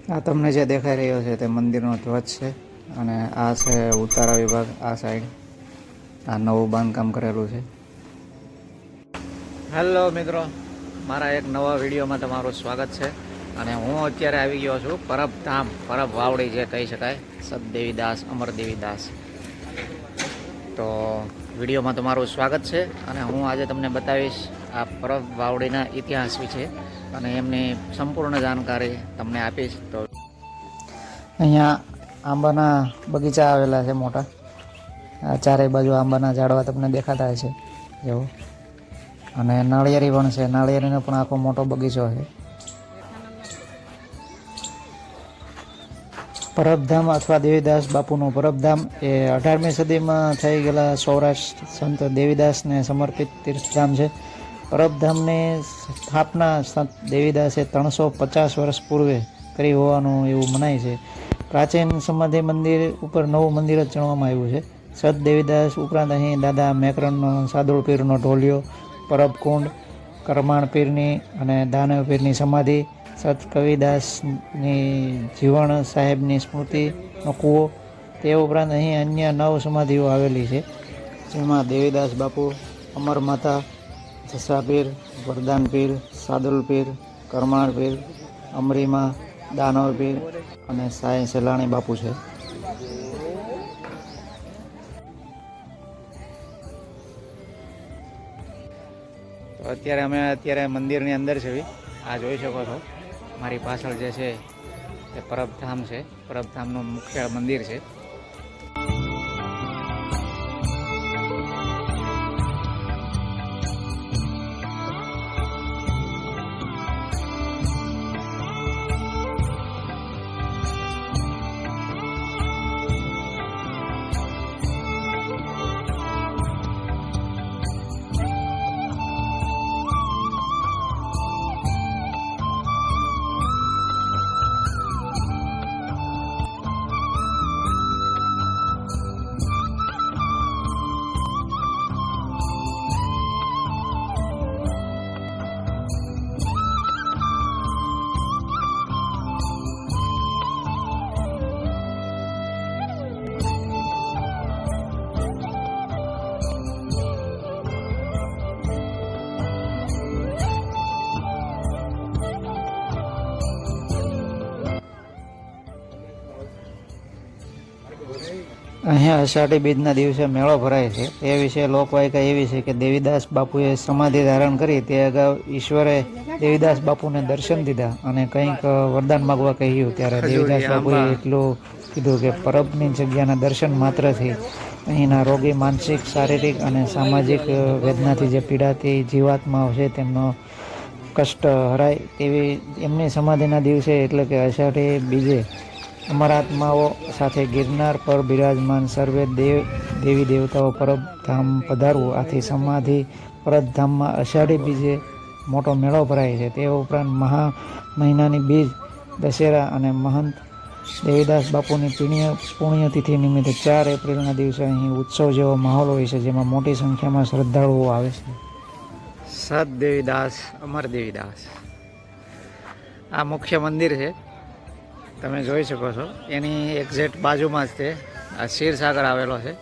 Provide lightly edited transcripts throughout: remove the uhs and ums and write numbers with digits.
આ તમને જે દેખાઈ રહ્યો છે તે મંદિરનો ધ્વજ છે અને આ છે ઉતારા વિભાગ. આ સાઈડ આ નવું બાંધકામ કરેલું છે. હેલો મિત્રો, મારા એક નવા વિડીયોમાં તમારું સ્વાગત છે. અને હું અત્યારે આવી ગયો છું પરબધામ, પરબ વાવડી જે કહી શકાય, સતદેવીદાસ અમરદેવીદાસ. તો વિડીયોમાં તમારું સ્વાગત છે અને હું આજે તમને બતાવીશ આ પરબ વાવડીના ઇતિહાસ વિશે અને એમની સંપૂર્ણ જાણકારી તમને આપીશ. તો અહીંયા આંબાના બગીચા આવેલા છે મોટા. આ ચારે બાજુ આંબાના ઝાડવા તમને દેખાતા હશે જેવો. અને નાળિયેરી પણ છે. નાળિયેરીનો પણ આખો મોટો બગીચો છે. પરબધામ અથવા દેવીદાસ બાપુનું પરબધામ એ 18મી સદીમાં થઈ ગયેલા સૌરાષ્ટ્ર સંત દેવીદાસને સમર્પિત તીર્થધામ છે. પરબધામની સ્થાપના સંત દેવીદાસે 350 વર્ષ પૂર્વે કરી હોવાનું એવું મનાય છે. પ્રાચીન સમાધિ મંદિર ઉપર નવું મંદિર જ ચણવામાં આવ્યું છે. સત દેવીદાસ ઉપરાંત અહીં દાદા મેકરણનો, સાદુળ પીરનો ઢોલિયો, પરબકુંડ, કરમાણ પીરની અને દાનવ પીરની સમાધિ, સત કવિદાસની જીવણ સાહેબની સ્મૃતિનો કૂવો, તે ઉપરાંત અહીં અન્ય 9 સમાધિઓ આવેલી છે, જેમાં દેવીદાસ બાપુ, અમર માતા, જસા પીર, વરદાન પીર, સાદુલ પીર, કરમાણ પીર, અમરીમા, દાનવ પીર અને સાંઈ સેલાણી બાપુ છે. તો અત્યારે મંદિરની અંદર છે. આ જોઈ શકો છો મારી પાછળ જે છે એ પરબધામ છે. પરબધામનું મુખ્ય મંદિર છે. અહીંયા અષાઢી બીજના દિવસે મેળો ભરાય છે. તે વિશે લોકવાયકા એવી છે કે દેવીદાસ બાપુએ સમાધિ ધારણ કરી તે અગાઉ ઈશ્વરે દેવીદાસ બાપુને દર્શન દીધા અને કંઈક વરદાન માગવા કહ્યું. ત્યારે દેવીદાસ બાપુએ એટલું કીધું કે પરબની જગ્યાના દર્શન માત્રથી અહીંના રોગી માનસિક, શારીરિક અને સામાજિક વેદનાથી જે પીડાતી જીવાત્માઓ છે તેમનો કષ્ટ હરાય તેવી એમની સમાધિના દિવસે એટલે કે અષાઢી બીજે અમરાત્માઓ સાથે ગિરનાર પર બિરાજમાન સર્વે દેવી દેવતાઓ પરબધામ પધારવું. આથી સમાધિ પરબધામમાં અષાઢી બીજે મોટો મેળો ભરાય છે. તે ઉપરાંત મહા મહિનાની બીજ, દશેરા અને મહંત દેવીદાસ બાપુની પુણ્યતિથિ નિમિત્તે 4 એપ્રિલના દિવસે અહીં ઉત્સવ જેવો માહોલ હોય છે, જેમાં મોટી સંખ્યામાં શ્રદ્ધાળુઓ આવે છે. સત દેવીદાસ અમરદેવીદાસ આ મુખ્ય મંદિર છે, તમે જોઈ શકો છો. એની એક્ઝેક્ટ બાજુમાં જ તે આ ક્ષીરસાગર આવેલો છે.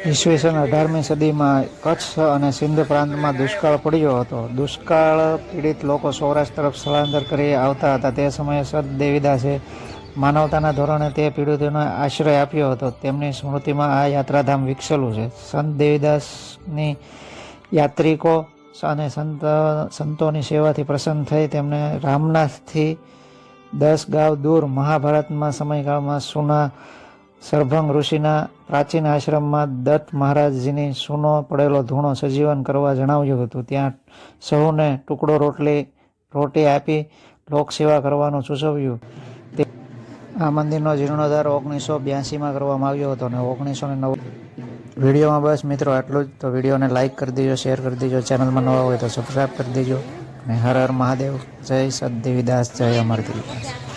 ઈસવીસન 18મી સદીમાં કચ્છ અને સિંધ પ્રાંતમાં દુષ્કાળ પડ્યો હતો. દુષ્કાળ પીડિત લોકો સૌરાષ્ટ્ર તરફ સ્થળાંતર કરી આવતા હતા. તે સમયે સત દેવીદાસે માનવતાના ધોરણે તે પીડિતોને આશ્રય આપ્યો હતો. તેમની સ્મૃતિમાં આ યાત્રાધામ વિકસેલું છે. સંત દેવીદાસની યાત્રિકો અને સંતોની સેવાથી પ્રસન્ન થઈ તેમને રામનાથથી 10 ગાંવ દૂર મહાભારતમાં સમયકાળમાં સૂના સરભંગ ઋષિના પ્રાચીન આશ્રમમાં દત્ત મહારાજજીની સૂનો પડેલો ધૂણો સજીવન કરવા જણાવ્યું હતું. ત્યાં સહુને ટુકડો રોટી આપી લોકસેવા કરવાનું સૂચવ્યું. આ મંદિરનો જીર્ણોદ્ધાર 1982માં કરવામાં આવ્યો હતો અને 1909 વિડીયોમાં બસ મિત્રો આટલું જ. તો વિડીયોને લાઇક કરી દેજો, શેર કરી દેજો, ચેનલમાં નવા હોય તો સબસ્ક્રાઈબ કરી દેજો. અને હર હર મહાદેવ. જય સત દેવીદાસ, જય અમરદેવીદાસ.